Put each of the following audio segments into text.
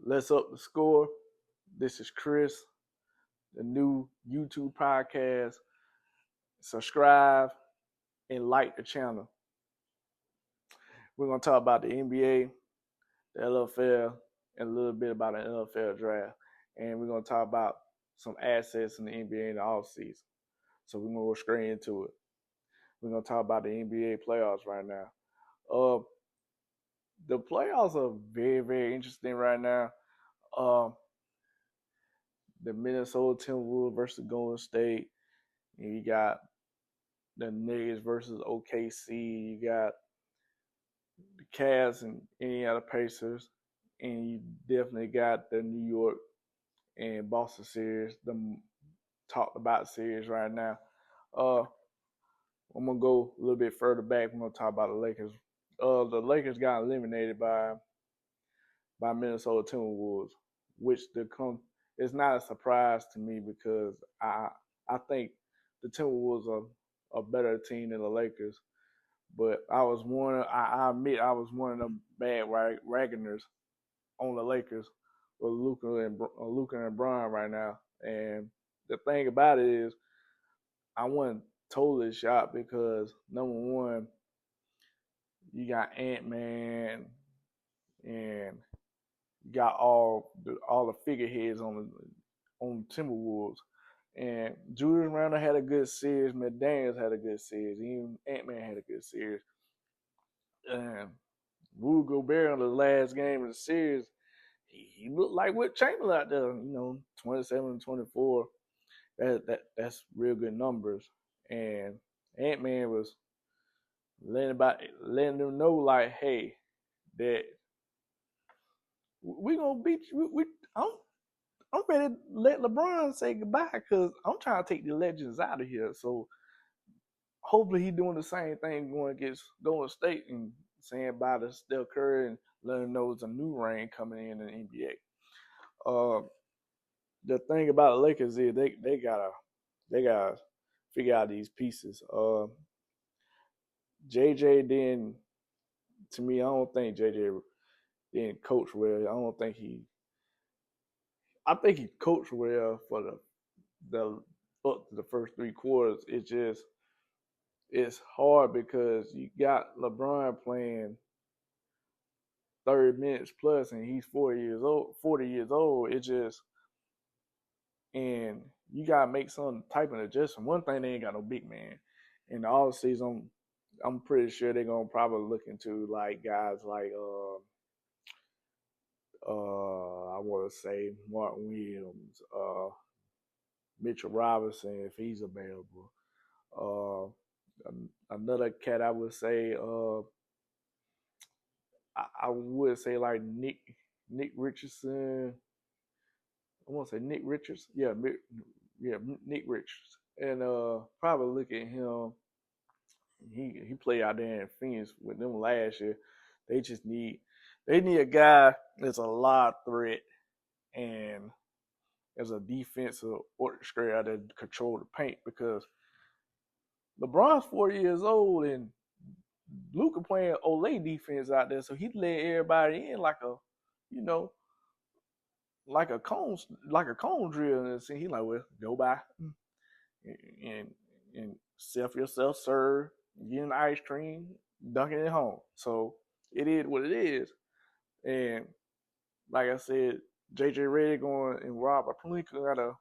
Let's up the score. This is Chris, the new YouTube podcast. Subscribe and like the channel. We're gonna talk about the NBA, the LFL, and a little bit about the NFL draft. And we're gonna talk about some assets in the NBA in the offseason. So we're gonna go straight into it. We're gonna talk about the NBA playoffs right now. The playoffs are very, very interesting right now. Um, the Minnesota Timberwolves versus Golden State. And you got the Nuggets versus OKC. You got the Cavs and Indiana Pacers, and you definitely got the New York and Boston series, the talked about series right now. Uh, I'm gonna go a little bit further back. I'm gonna talk about the Lakers. The Lakers got eliminated by Minnesota Timberwolves, which it's not a surprise to me because I think the Timberwolves are a better team than the Lakers. But I admit I was one of them bad Ragners on the Lakers with Luka and Bron right now. And the thing about it is, I wasn't totally shocked because number one, you got Ant-Man and you got all the figureheads on Timberwolves. And Julius Randle had a good series. McDaniels had a good series. Even Ant-Man had a good series. And Rudy Gobert in the last game of the series, he looked like Wilt Chamberlain out there. 27 and 24. That's real good numbers. And Ant-Man was letting them know like, hey, that we gonna beat you. I'm ready to let LeBron say goodbye because I'm trying to take the legends out of here. So hopefully he's doing the same thing going against Golden State and saying bye to Steph Curry and letting him know it's a new reign coming in the NBA. The thing about the Lakers is they gotta figure out these pieces. JJ didn't. To me, I don't think JJ didn't coach well. I don't think he. I think he coached well for the up to the first 3 quarters. It's hard because you got LeBron playing 30 minutes plus, and he's 40 years old. 40 years old. And you gotta make some type of adjustment. One thing, they ain't got no big man. In the off season, I'm pretty sure they're gonna probably look into like guys like I want to say Martin Williams, Mitchell Robinson if he's available. Another cat I would say, I would say like Nick Richardson. I want to say Nick Richards. Yeah, Nick Richards. And probably look at him. He played out there in Phoenix with them last year. They just need a guy that's a lot threat and as a defensive orchestrator that control the paint because LeBron's 40 years old and Luka playing Olay defense out there, so he let everybody in you know, like a cone drill, and he like, well, go by and self yourself serve, get an ice cream, dunk it at home. So it is what it is, and like I said, JJ Redick going and Rob Pelinka gotta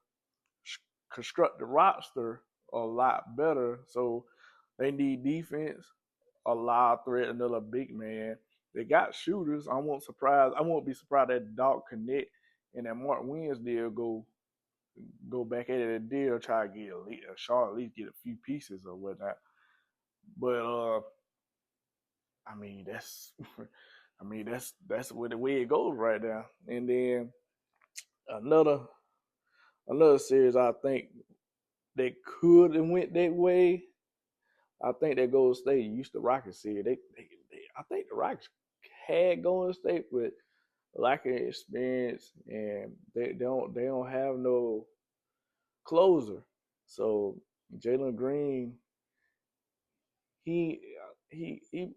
construct the roster a lot better. So they need defense, a lot of threat, another big man. They got shooters. I won't be surprised that Doc Connect and that Mark Williams deal go back at it deal, try to get a shot, at least get a few pieces or whatnot. But I mean that's that's where the way it goes right now. And then another series I think they could have went that way. I think that Golden State used to Rockets series. I think the Rockets had Golden State, but lack of experience, and they don't have no closer. So Jalen Green, he he he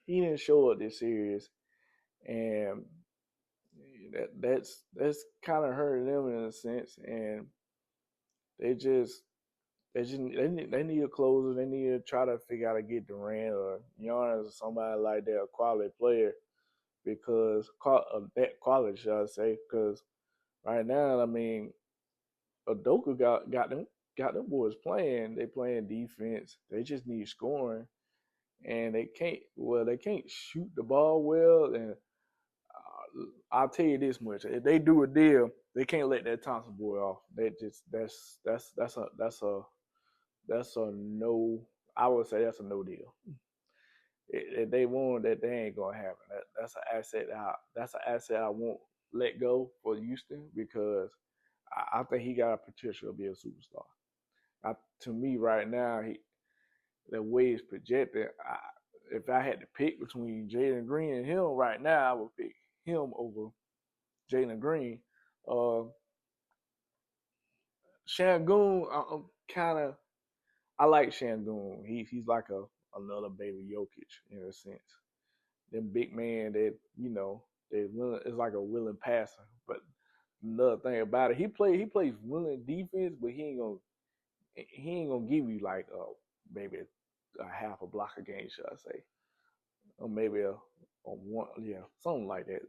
he didn't show up this series, and that's kind of hurting them in a sense, and they just they need a closer. They need to try to figure out how to get Durant or Giannis or somebody like that, a quality player, because of that quality, shall I say? Because right now, I mean, Adoka got them boys playing. They playing defense. They just need scoring, and they can't shoot the ball well. And I'll tell you this much: if they do a deal, they can't let that Thompson boy off. That's a no. I would say that's a no deal. If they want that, they ain't gonna happen. That's an asset. That's an asset I won't let go for Houston because I think he got a potential to be a superstar. To me, right now, the way it's projected, if I had to pick between Jalen Green and him right now, I would pick him over Jalen Green. Uh, Shangoon, I'm kind of I like Shangoon. He's like another baby Jokic in a sense. Them big man that they willing is like a willing passer. But another thing about it, he plays willing defense, but he ain't gonna give you like maybe a half a block a game, should I say, or maybe a one, something like that.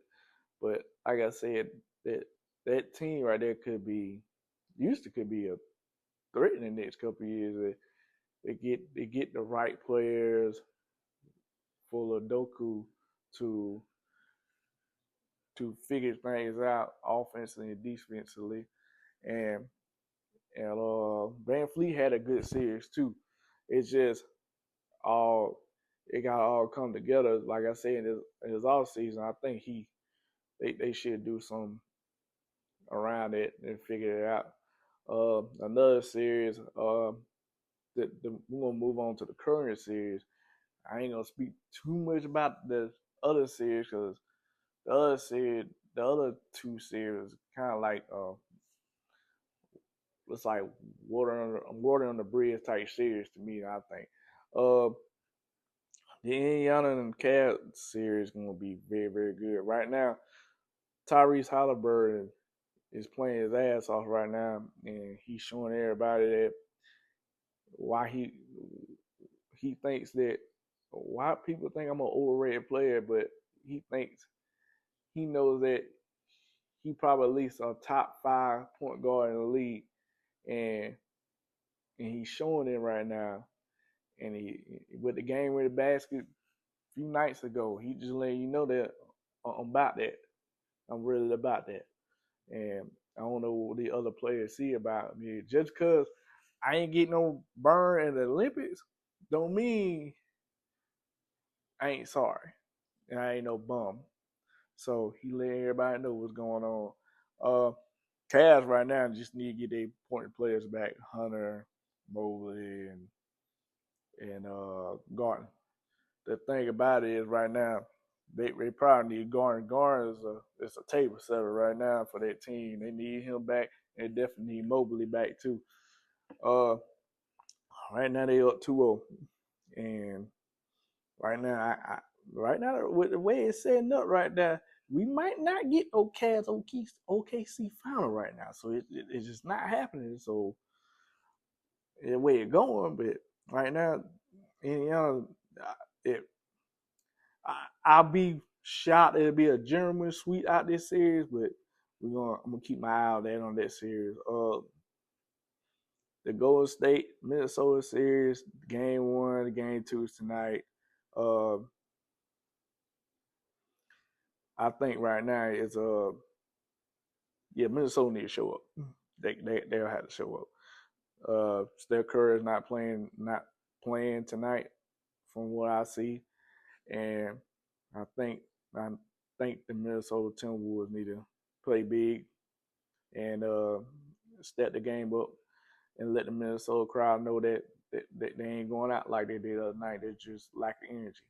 But like I said, that team right there could be a threat in the next couple of years. They get the right players for Doku to figure things out offensively and defensively. And Van Fleet had a good series too. It's just all it got all come together. Like I said in his off season, I think they should do some around it and figure it out. Another series. We're gonna move on to the current series. I ain't gonna speak too much about the other series because the other two series, kind of like it's like water on the bridge type series to me. I think the Indiana and Cavs series gonna be very very good. Right now, Tyrese Halliburton is playing his ass off right now, and he's showing everybody that why he thinks that why people think I'm an overrated player, but he thinks he knows that he probably at least a top 5 point guard in the league, and he's showing it right now. And he with the game with the basket a few nights ago, he just letting you know that I'm about that. I'm really about that. And I don't know what the other players see about me. Just because I ain't getting no burn in the Olympics, don't mean I ain't sorry and I ain't no bum. So he letting everybody know what's going on. Uh, Cavs right now just need to get their point players back, Hunter, Mobley, and Garden. The thing about it is right now they probably need Garden. Garden is a table setter right now for that team. They need him back. They definitely need Mobley back too. Uh, right now they up 2-0, and right now right now with the way it's setting up right now, we might not get OKC final right now. So it's just not happening. So the way it's going, but right now, Indiana, it I'll be shocked it'll be a gentleman sweep out this series, but I'm gonna keep my eye out there on that series. The Golden State Minnesota series, game 1, game 2 is tonight. Uh, I think right now is Minnesota need to show up. They'll have to show up. Steph Curry is not playing tonight, from what I see, and I think I think the Minnesota Timberwolves need to play big and step the game up and let the Minnesota crowd know that they ain't going out like they did the other night. They just lack of energy.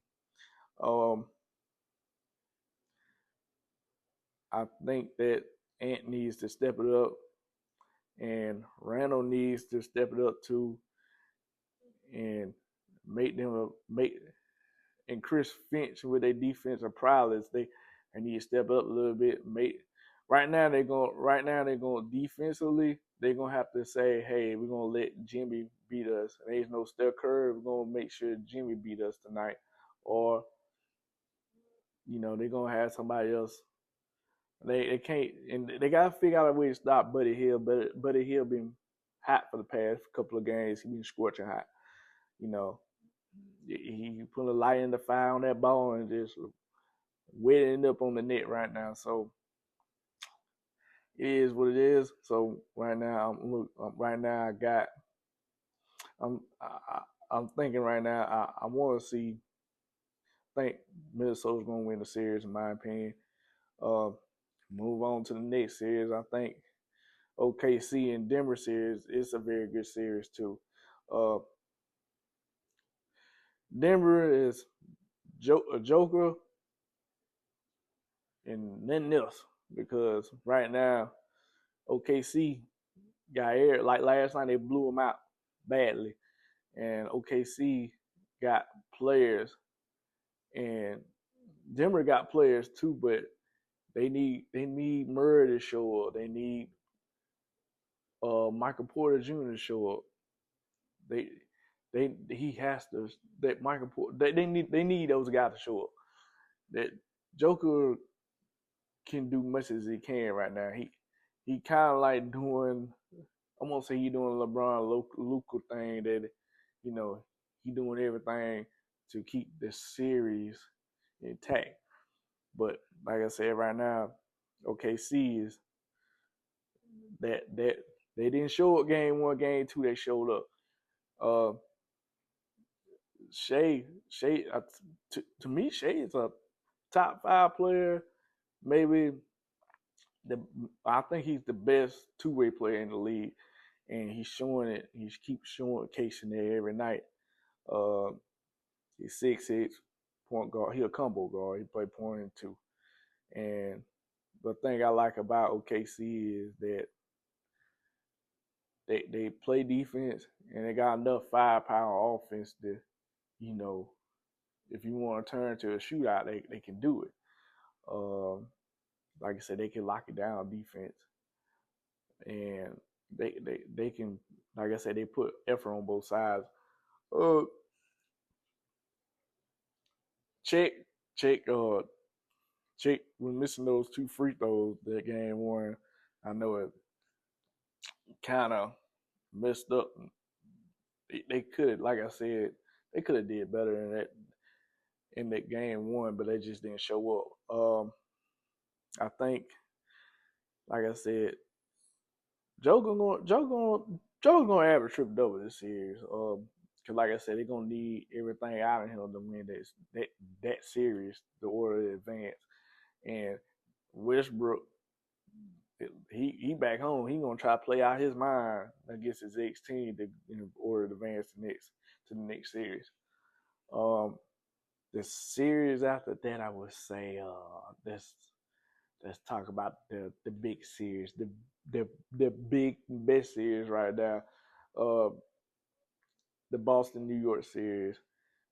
I think that Ant needs to step it up, and Randall needs to step it up too, and make and Chris Finch with their defensive prowess. They need to step up a little bit. Right now they're going defensively. They're gonna have to say, hey, we're gonna let Jimmy beat us. There's no Steph Curry. We're gonna make sure Jimmy beat us tonight, or they're gonna have somebody else. They can't, and they gotta figure out a way to stop Buddy Hill. But Buddy Hill been hot for the past couple of games. He been scorching hot. You know, he put a light in the fire on that ball and just wetting up on the net right now. So it is what it is. So right now, right now I got. I'm I, I'm thinking right now. I want to see. I think Minnesota's gonna win the series in my opinion. Uh, Move on to the next series. I think OKC and Denver series is a very good series too. Uh, Denver is a joker and nothing else because right now OKC got air like last night they blew them out badly, and OKC got players and Denver got players too, but they need Murray to show up. They need Michael Porter Jr. to show up. They he has to that Michael Porter they need those guys to show up. That Joker can do much as he can right now. He kind of like doing. I'm gonna say he doing LeBron Luka thing that you know he doing everything to keep the series intact. But like I said, right now, OKC is that they didn't show up game one, game two. They showed up. Uh, Shea, to me, Shea is a top five player. Maybe the I think he's the best two-way player in the league, and he's showing it. He keeps showing casing there every night. Uh, he's 6'6", point guard. He a combo guard. He play point and two. And the thing I like about OKC is that they play defense and they got enough firepower offense to, you know, if you want to turn to a shootout, they can do it. Um, like I said, they can lock it down defense, and they can, like I said, they put effort on both sides. Uh, check check check when missing those two free throws that game one. I know it kind of messed up. They could, like I said, they could have did better in that game one, but they just didn't show up. I think, like I said, Joe gonna average triple double this series. Cause like I said, they're gonna need everything out of him to win that series, the order to advance. And Westbrook, he back home. He gonna try to play out his mind against his ex team in order to advance to the next series. Um, the series after that, I would say, let's talk about the big series, the big best series right now, uh, the Boston New York series.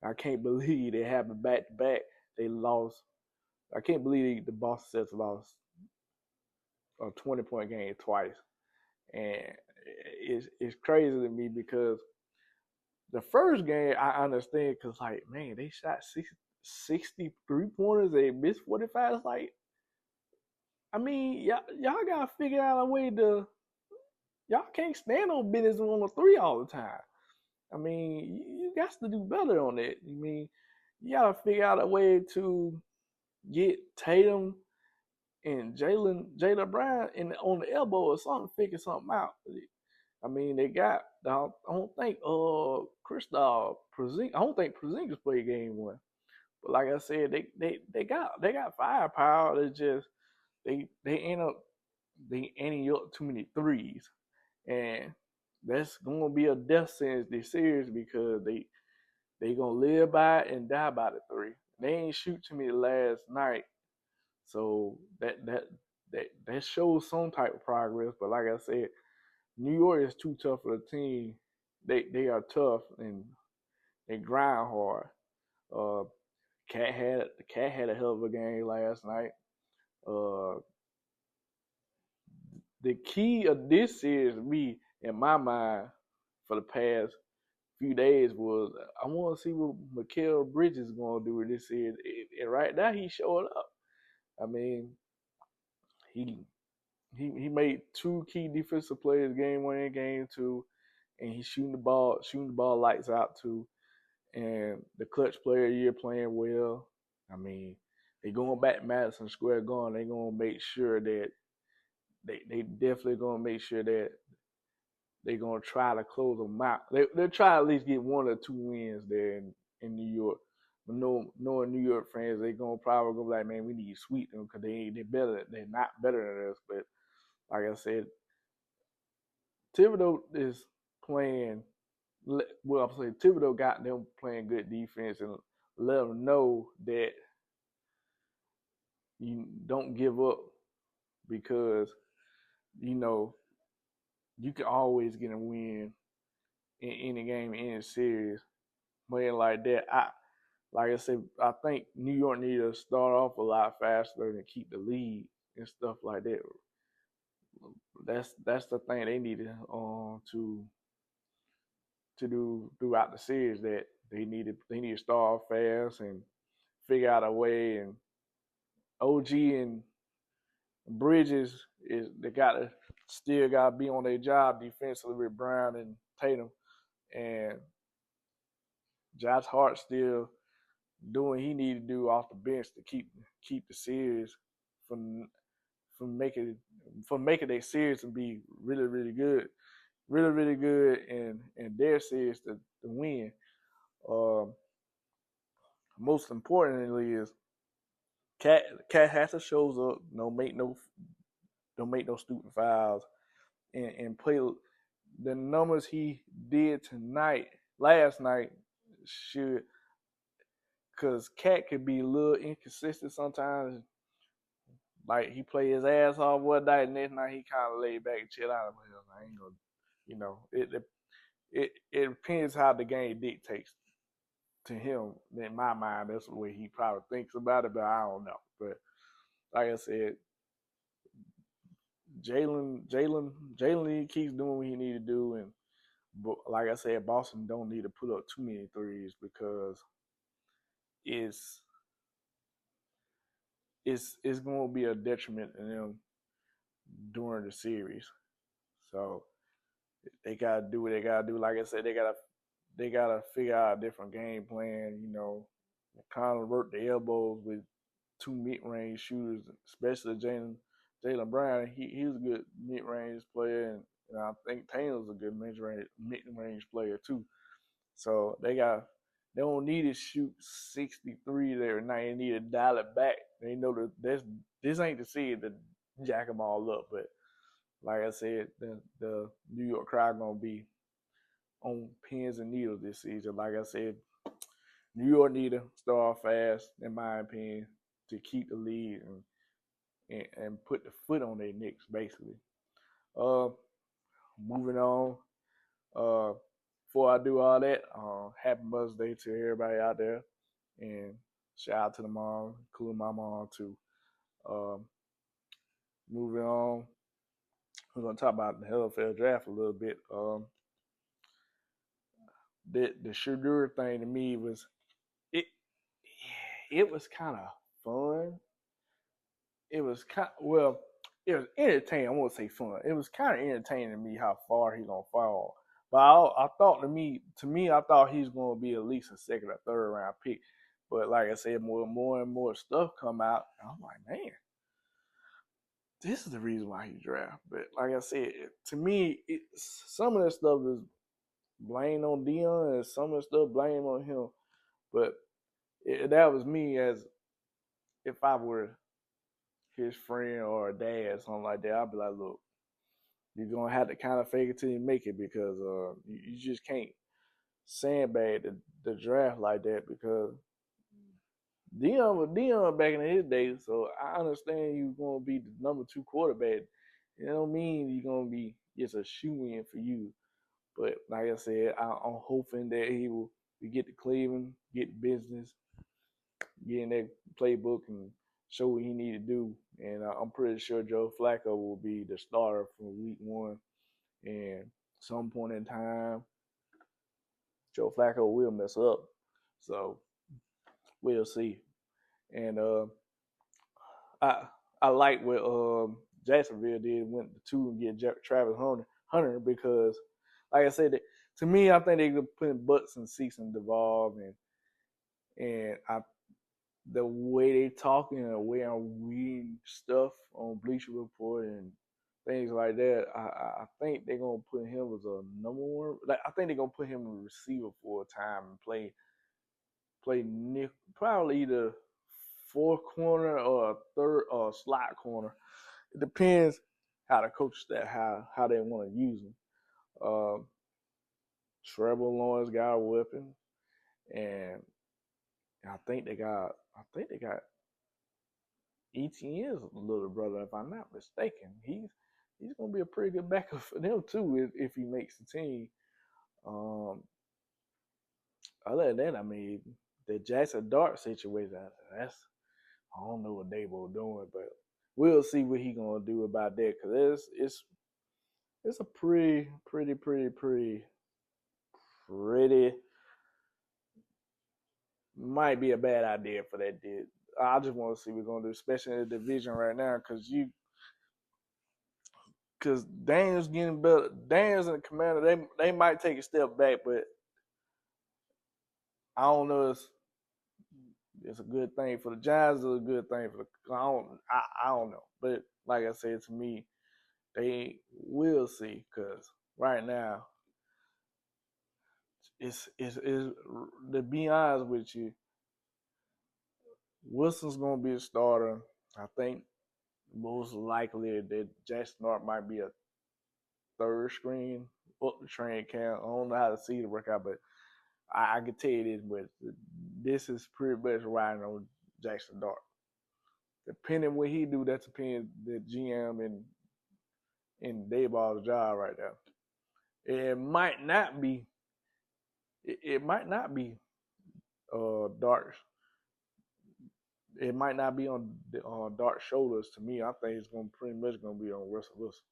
I can't believe they happened back to back. They lost. I can't believe the Boston Celtics lost a 20-point game twice, and it's crazy to me because the first game I understand because like man they shot 63 pointers, they missed 45. It's like I mean y'all gotta figure out a way to y'all can't stand on business on the three all the time. I mean you got to do better on that. I mean you gotta figure out a way to get Tatum and Jalen Brown on the elbow or something, figure something out. I mean, they got. I don't think Kristaps Porzingis. I don't think Porzingis played game one. But like I said, they got firepower. They just they end up they ending up too many threes, and that's gonna be a death sentence this series because they gonna live by it and die by the three. They ain't shoot to me last night, so that shows some type of progress. But like I said, New York is too tough for the team. They are tough and they grind hard. Uh, Cat had a hell of a game last night. Uh, the key of this series, me in my mind, for the past few days was I want to see what Mikal Bridges is going to do with this series. And right now, he showed up. I mean, he he made two key defensive plays, game one and game two, and he's shooting the ball lights out too. And the clutch player you're playing well. I mean, they going back to Madison Square Garden. They gonna make sure that they definitely gonna make sure that they gonna try to close them out. They'll try to at least get one or two wins there in New York. But knowing New York fans, they gonna probably go like, man, we need to sweep them because they're better. They're not better than us. But like I said, Thibodeau is playing. Well, I'm saying Thibodeau got them playing good defense and let them know that you don't give up because you know you can always get a win in any game, in any series. Playing like that, like I said, I think New York need to start off a lot faster and keep the lead and stuff like that. That's the thing they need to do throughout the series. That they need to start off fast and figure out a way. And OG and Bridges is they gotta still gotta be on their job defensively with Brown and Tatum, and Josh Hart still doing what he need to do off the bench to keep the series from from making making their series to be really good, really good, and their series to win. Um, Most importantly is Cat has to shows up, don't make no stupid fouls, and play the numbers he did last night should, because Cat could be a little inconsistent sometimes. Like he play his ass off one night, and next night he kind of laid back and chill out. I ain't gonna, it depends how the game dictates to him. In my mind, that's the way he probably thinks about it, but I don't know. But like I said, Jalen keeps doing what he need to do, and but like I said, Boston don't need to put up too many threes because it's it's going to be a detriment to them during the series. So they gotta do what they gotta do. Like I said, they gotta figure out a different game plan. Kind of work the elbows with two mid range shooters, especially Jalen Brown. He was a good mid range player, and I think Taylor's a good mid range player too. So they don't need to shoot 63 every night. They need to dial it back. They know that this ain't the seed to jack them all up. But like I said, the New York crowd gonna be on pins and needles this season. Like I said, New York need to start fast, in my opinion, to keep the lead and put the foot on their necks, basically. Uh, Moving on. Uh, Before I do all that, happy Mother's Day to everybody out there, and shout out to the mom, including my mom too. Um, Moving on, we're gonna talk about the NFL draft a little bit. The Shadur thing to me was it. It was kind of fun. It was kind well. It was entertaining. I won't say fun. It was kind of entertaining to me how far he's gonna fall. But I thought I thought he's gonna be at least a second or third round pick. But like I said, more and more stuff come out. And I'm like, man, this is the reason why he draft. But like I said, to me, some of that stuff is blame on Dion, and some of the stuff blame on him. But that was me as if I were his friend or a dad, something like that. I'd be like, look, you're gonna have to kind of fake it till you make it because you just can't sandbag the draft like that because Dion was Dion back in his day, so I understand you're gonna be the number two quarterback. It don't mean you're gonna be just a shoe in for you. But like I said, I'm hoping that he will get to Cleveland, get business, get in that playbook, and show what he need to do. And I'm pretty sure Joe Flacco will be the starter for Week 1. And some point in time, Joe Flacco will mess up. So we'll see. And I I like what Jacksonville did, went to 2 and get Travis Hunter because, like I said, to me, I think they're putting butts in seats and devolve, and the way they talking and the way I'm reading stuff on Bleacher Report and things like that, I think they're gonna put him as a number one. Like, I think they're gonna put him in receiver for a time and play Nick, probably either fourth corner or a third or a slot corner. It depends how the coach that how they want to use him. Um, Trevor Lawrence got a weapon, and I think they got ETN's little brother, if I'm not mistaken. He's gonna be a pretty good backup for them too if he makes the team. Um, Other than that, I mean, the Jackson Dart situation, that's I don't know what Dabo doing, but we'll see what he gonna do about that because it's a pretty might be a bad idea for that dude. I just want to see what we're gonna do, especially in the division right now, because Daniels getting better. Daniels and the Commander, they might take a step back, but I don't know. It's a good thing for the Giants. It's a good thing for the. I don't know, but like I said, to me, they will see because right now it's to be honest with you, Wilson's gonna be a starter. I think most likely that Jackson Dart might be a third screen up the train camp. I don't know how the season work out, but I can tell you this, but this is pretty much riding on Jackson Dart. Depending what he do, that depends the GM and Dayball's job right now. It might not be. It might not be Dart's. It might not be on Dart's shoulders. To me, I think it's going pretty much going to be on Russell Wilson.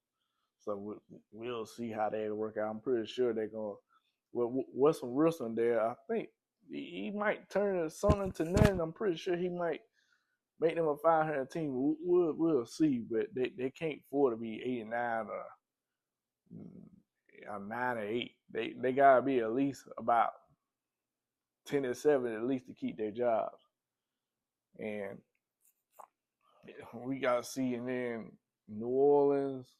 So we'll see how they work out. I'm pretty sure they're going. Well, Wilson there, I think he might turn something to nothing. I'm pretty sure he might make them a 500 team. We'll see, but they can't afford to be 8-9 or 9-8. They gotta be at least about 10-7 at least to keep their jobs. And we gotta see, and then New Orleans,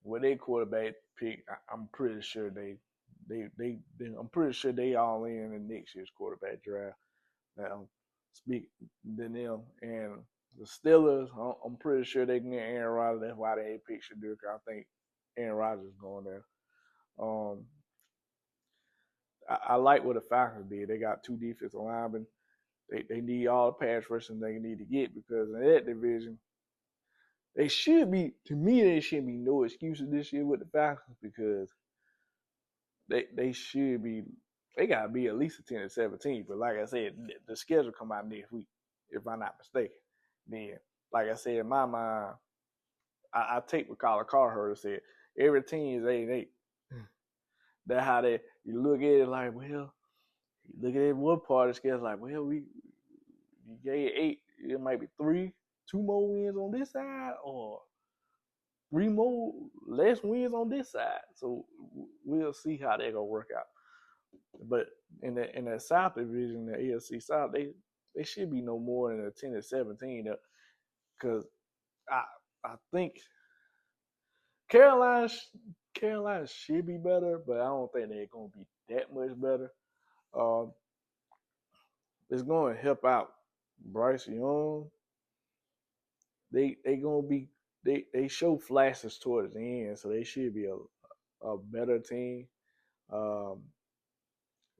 where they quarterback pick, I'm pretty sure I'm pretty sure they all in next year's quarterback draft. Now, speak than them and the Steelers. I'm pretty sure they can get Aaron Rodgers. That's why they picked Shadur. I think Aaron Rodgers is going there. I like what the Falcons did. They got 2 defensive linemen. They need all the pass rushing they need to get because in that division, they should be. To me, there shouldn't be no excuses this year with the Falcons because they should be. They gotta be at least a 10-17. But like I said, the schedule come out next week, if I'm not mistaken. Then, like I said, in my mind, I take what Colin Carter said. Every team is 8-8. That's how you look at it like, well, you look at it one part of the schedule like, well, we gave 8. It might be 2 more wins on this side or 3 more less wins on this side. So we'll see how they're gonna work out. But in the South Division, the AFC South, they should be no more than a 10-17. Because I think Carolina should be better, but I don't think they're gonna be that much better. It's going to help out Bryce Young. They gonna be they show flashes towards the end, so they should be a better team.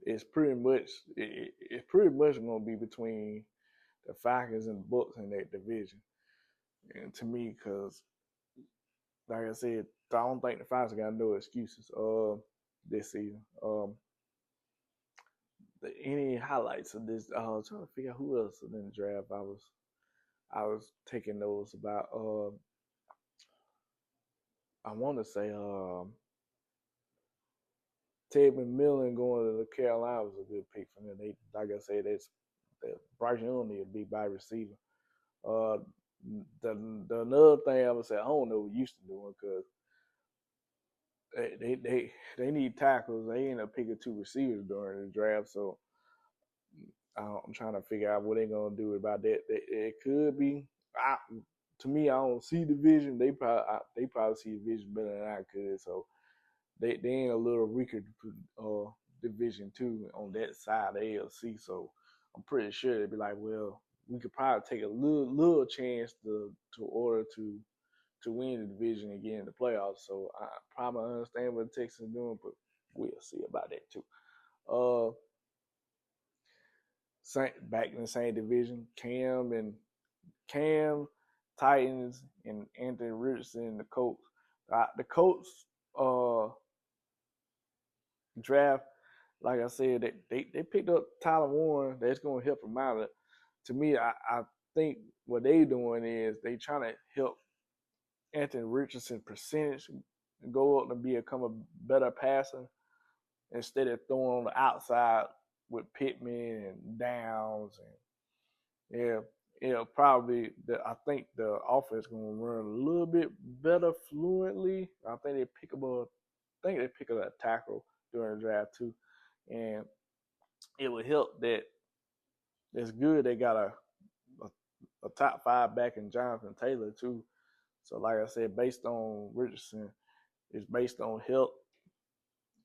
It's pretty much gonna be between the Falcons and the Bucks in that division. And to me, because like I said, I don't think the Falcons got no excuses this season. Any highlights of this? I was trying to figure out who else in the draft I was taking those about. I want to say Ted McMillan going to the Carolina was a good pick for them. They, like I said, Bryce Young need a big body receiver. Uh, the another thing I would say, I don't know what Houston doing because they need tackles. They end up picking two receivers during the draft, so I'm trying to figure out what they're gonna do about that. It could be. To me, I don't see the vision. They probably see the vision better than I could. So they in a little weaker division too on that side of the AFC. So I'm pretty sure they'd be like, well, we could probably take a little chance to order to win the division and get in the playoffs. So I probably understand what the Texans are doing, but we'll see about that too. Uh, back in the same division, Cam, Titans, and Anthony Richardson and the Colts. The Colts draft, like I said, they picked up Tyler Warren. That's going to help him out. To me, I think what they doing is they trying to help Anthony Richardson percentage go up and become a better passer instead of throwing on the outside with Pittman and Downs and probably I think the offense going to run a little bit better fluently. I think they pick up a tackle during the draft too, and it would help that it's good they got a top five back in Jonathan Taylor too. So like I said, based on Richardson, it's based on health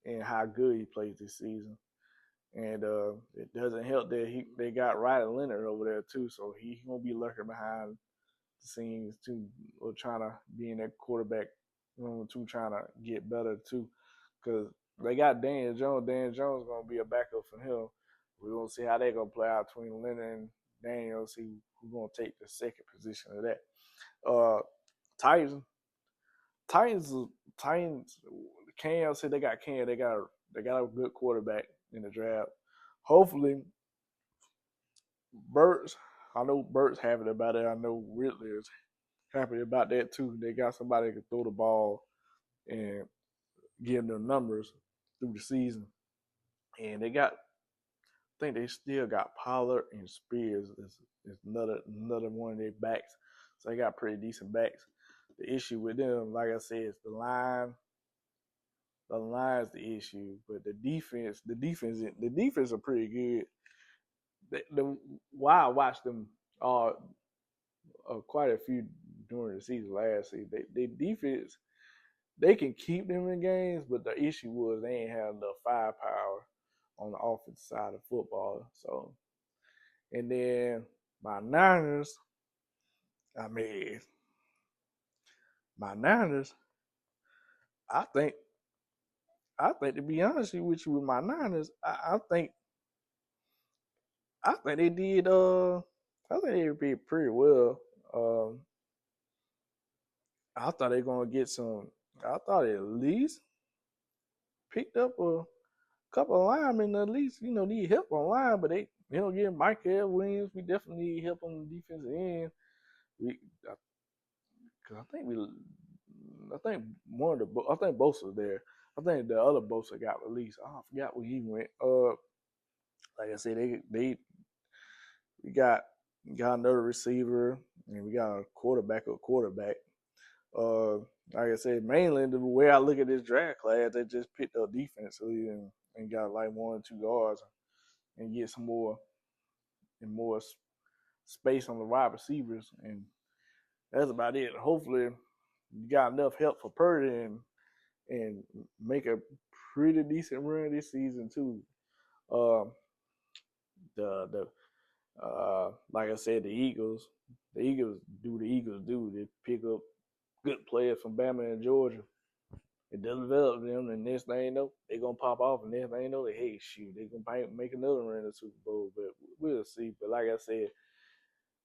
and how good he plays this season. And it doesn't help that they got Riley Leonard over there too, so he's gonna be lurking behind the scenes too, or trying to be in that quarterback room too, trying to get better too, because they got Dan Jones. Dan Jones gonna be a backup for him. We're gonna see how they gonna play out between Leonard and Daniel. See who's gonna take the second position of that. Titans, Titans, Titans. Cam said they got Cam. They got a good quarterback in the draft. Hopefully, Burks. I know Burks happy about it. I know Ridley is happy about that too. They got somebody that can throw the ball and give them numbers through the season. And they got, I think they still got Pollard and Spears is another one of their backs. So they got pretty decent backs. The issue with them, like I said, is the line. The line's the issue, but the defense are pretty good. Why I watched them quite a few during the season last season. They defense they can keep them in games, but the issue was they ain't have enough firepower on the offensive side of football. So, and then my Niners, I mean, my Niners, I think, to be honest with you, with my Niners, I think they did, I think they did pretty well. Um, I thought they were gonna get some. I thought at least picked up a couple of linemen at least, need help on line, but they don't get Michael Williams. We definitely need help on the defensive end. Because I think I think Bosa's there. I think the other Bosa got released. Oh, I forgot where he went. Like I said, we got another receiver and we got a quarterback. Uh, like I said, mainly the way I look at this draft class, they just picked up defensively and got like 1 or 2 guards and get some more space on the wide receivers, and that's about it. Hopefully, you got enough help for Purdy and make a pretty decent run this season too. Uh, the like I said, the Eagles do the Eagles do. They pick up good players from Bama and Georgia. It develop them, and next thing you know, they gonna pop off, and next thing you know, they gonna make another run in the Super Bowl. But we'll see. But like I said,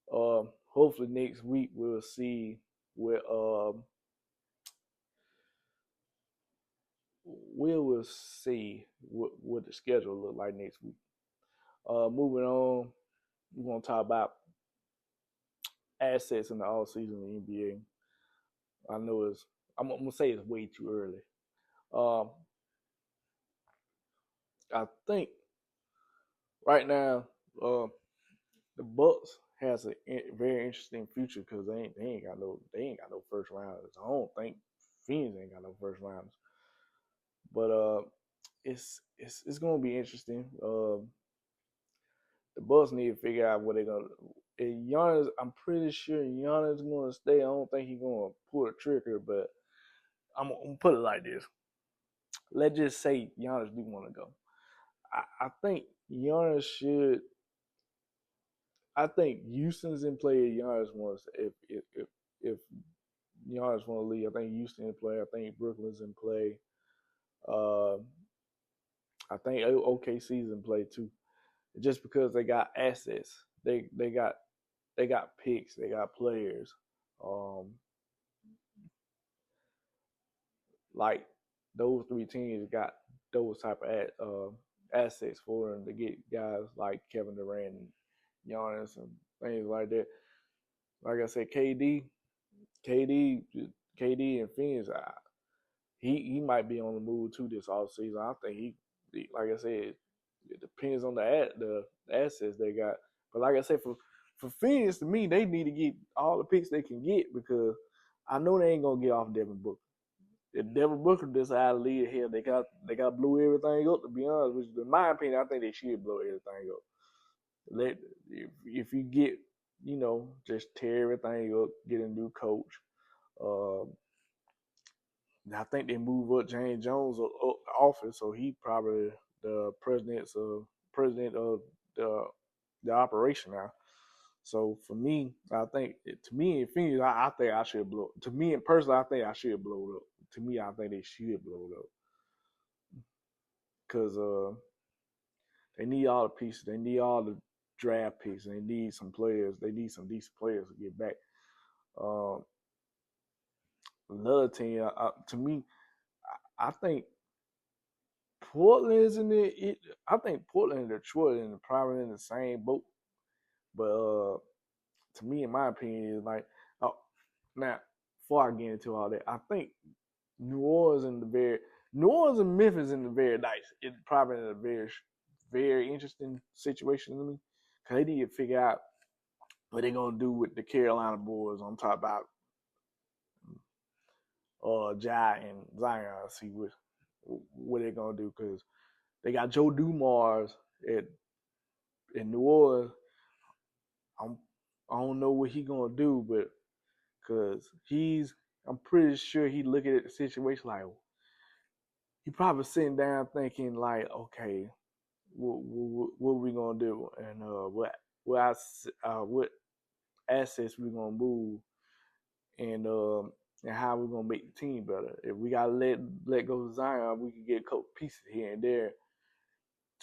hopefully next week we'll see where we will see what the schedule look like next week. Moving on, we're gonna talk about assets in the all season in the NBA. I know I'm gonna say it's way too early. Um, I think right now, uh, the Bucks has a very interesting future because they ain't got no first rounders. I don't think Phoenix ain't got no first rounders, but it's gonna be interesting. The Bucks need to figure out what they're gonna. And Giannis, I'm pretty sure Giannis gonna stay. I don't think he's gonna pull a trigger, but I'm gonna put it like this. Let's just say Giannis do want to go. I think Giannis should. I think Houston's in play. Giannis wants if Giannis want to leave. I think Houston in play. I think Brooklyn's in play. Uh, I think OKC's in play too. Just because they got assets, they got picks, they got players. Um, like those three teams got those type of assets for them to get guys like Kevin Durant and Giannis and things like that. Like I said, KD, KD and Phoenix, he might be on the move too this off season. I think like I said, it depends on the assets they got. But like I said, for Phoenix, to me, they need to get all the picks they can get because I know they ain't gonna get off Devin Booker. If Devin Booker decide to leave here, they got to blow everything up. To be honest, which in my opinion, I think they should blow everything up. Let if you get just tear everything up, get a new coach. Uh, I think they move up James Jones office, so he probably the president of the the operation now. So for me, I think to me in Phoenix, I think I should blow. To me in person, I think I should blow it up. To me, I think they should blow it up because they need all the pieces. They need all the draft picks. They need some players. They need some decent players to get back. Um, Another team, to me, I think Portland is in it. I think Portland and Detroit are probably in the same boat. But to me, in my opinion, is like, oh, now before I get into all that, I think New Orleans and Memphis in the very nice. It's probably in a very interesting situation to me because they need to figure out what they're gonna do with the Carolina boys on top about Jai and Zion. See what they're gonna do because they got Joe Dumars at in New Orleans. I'm I don't know what he gonna do, but because I'm pretty sure he looking at the situation like he probably sitting down thinking like, okay, what we gonna do and what assets we gonna move and and how we gonna make the team better. If we gotta let go of Zion, we can get a couple pieces here and there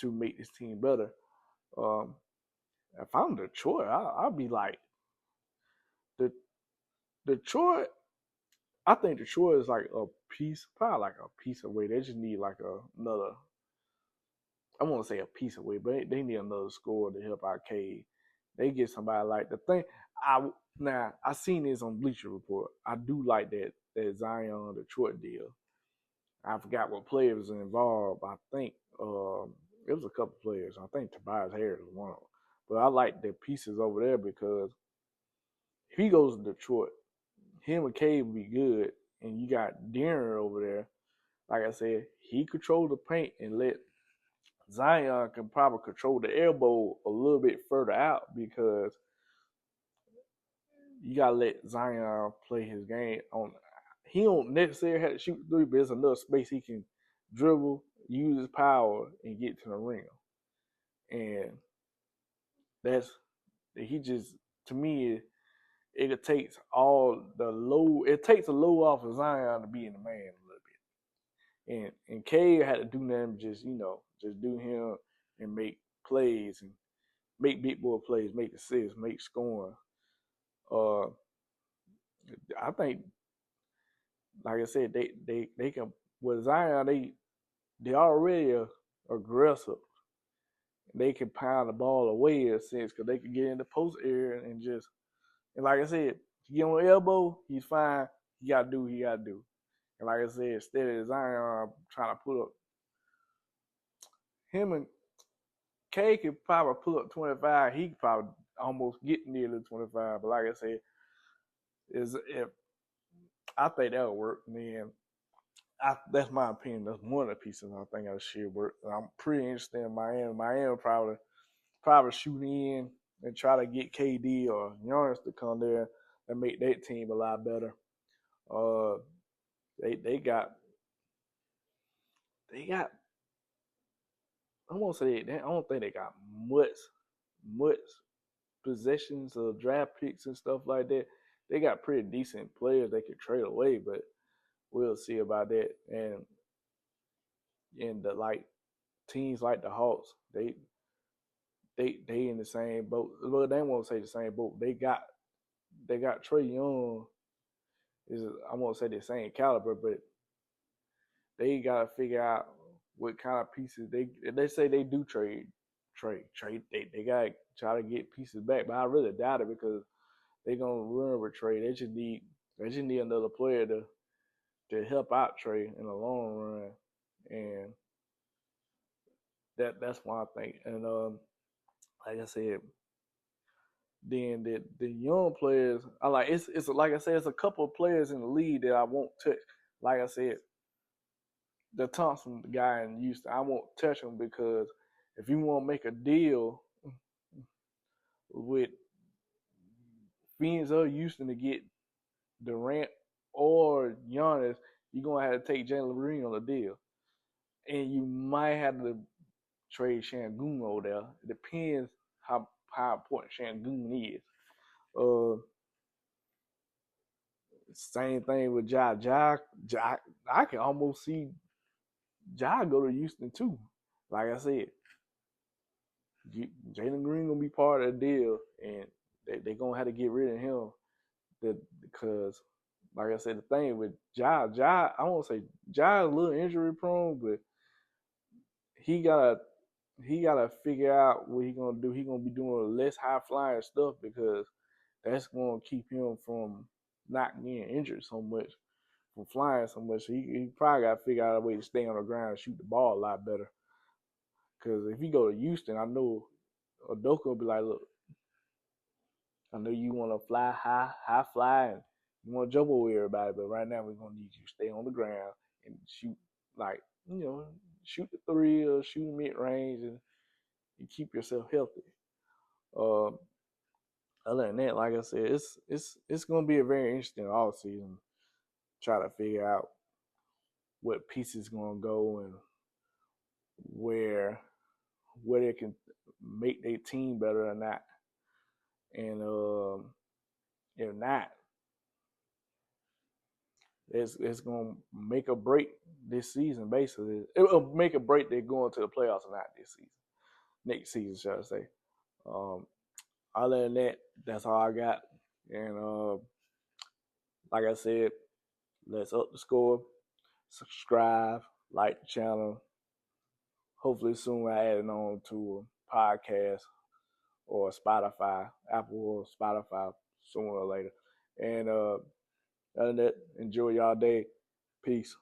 to make this team better. Um, if I'm Detroit, I'll be like the Detroit. I think Detroit is like a piece, probably like a piece away. They just need like another. I won't say a piece away, but they need another scorer to help out Cade. They get somebody like the thing. I seen this on Bleacher Report. I do like that Zion Detroit deal. I forgot what players are involved. I think it was a couple players. I think Tobias Harris was one of them. But I like the pieces over there because if he goes to Detroit, him and Cade would be good. And you got Darren over there. Like I said, he controls the paint and let Zion can probably control the elbow a little bit further out because you gotta let Zion play his game on. He don't necessarily have to shoot three, but there's enough space he can dribble, use his power, and get to the rim. And that's he just to me it takes all the load. It takes a load off of Zion to be in the man a little bit. And Cade had to do nothing, just do him and make plays and make big boy plays, make assists, make scoring. Uh, I think, like I said, they can with Zion they already aggressive. They can pound the ball away in a sense because they can get in the post area and And like I said, he on the elbow, he's fine. He got to do what he got to do. And like I said, steady as I am trying to put up, him and K could probably put up 25. He could probably almost get near the 25. But like I said, is if I think that'll work, then that's my opinion. That's one of the pieces I think that should work. And I'm pretty interested in Miami. Miami probably shoot in and try to get KD or Giannis to come there and make that team a lot better. Uh, they got. I won't say that. I don't think they got much possessions of draft picks and stuff like that. They got pretty decent players they could trade away, but we'll see about that. And the like teams like the Hawks, they in the same boat. Well, they won't say the same boat. They got Trae Young. I won't say the same caliber, but they gotta figure out what kind of pieces they say they do trade. They gotta try to get pieces back, but I really doubt it because they're gonna run with Trae. They just need another player to help out Trae in the long run, and that's what I think. And like I said, then the young players, I like it's like I said, it's a couple of players in the league that I won't touch. Like I said, the Thompson guy in Houston, I won't touch him because if you want to make a deal with Phoenix or Houston to get Durant or Giannis, you're gonna have to take Jalen Green on the deal, and you might have to trade Şengün over there. It depends how important Şengün is. Uh, Same thing with Ja. I can almost see Ja go to Houston too. Like I said, Jalen Green gonna be part of the deal, and they gonna have to get rid of him. Because, like I said, the thing with I won't say Ja is a little injury prone, but he gotta he gotta figure out what he gonna do. He gonna be doing less high flying stuff because that's gonna keep him from not getting injured so much, from flying so much. So he probably got to figure out a way to stay on the ground and shoot the ball a lot better. Because if you go to Houston, I know Udoka will be like, look, I know you want to fly high fly, and you want to jump over everybody, but right now we're gonna need you to stay on the ground and shoot like shoot the three or shoot mid range and you keep yourself healthy. Uh, Other than that, like I said, it's gonna be a very interesting off season. Try to figure out what pieces gonna go and where they can make their team better or not. And if not, it's gonna make a break this season. Basically, it will make a break they going to the playoffs or not this season. Next season, shall I say? Um, Other than that, that's all I got. And like I said, let's up the score. Subscribe, like the channel. Hopefully soon I add it on to a podcast or Spotify, Apple or Spotify sooner or later. And other than that, enjoy y'all day. Peace.